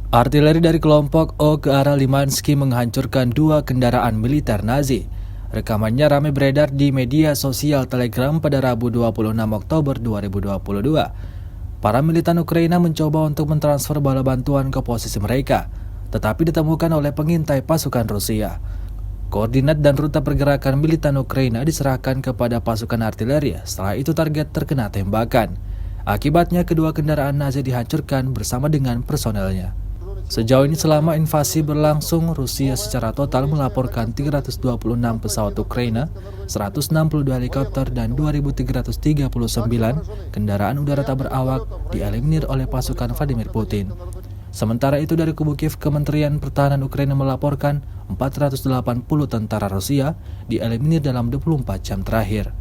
Artileri dari kelompok O ke arah Limanski menghancurkan dua kendaraan militer Nazi. Rekamannya ramai beredar di media sosial Telegram pada Rabu 26 Oktober 2022. Para militan Ukraina mencoba untuk mentransfer bala bantuan ke posisi mereka, tetapi ditemukan oleh pengintai pasukan Rusia. Koordinat dan rute pergerakan militan Ukraina diserahkan kepada pasukan artileri, setelah itu target terkena tembakan. Akibatnya kedua kendaraan Nazi dihancurkan bersama dengan personelnya. Sejauh ini selama invasi berlangsung, Rusia secara total melaporkan 326 pesawat Ukraina, 162 helikopter, dan 2.339 kendaraan udara tak berawak dieliminir oleh pasukan Vladimir Putin. Sementara itu dari kubu Kiev, Kementerian Pertahanan Ukraina melaporkan 480 tentara Rusia dieliminir dalam 24 jam terakhir.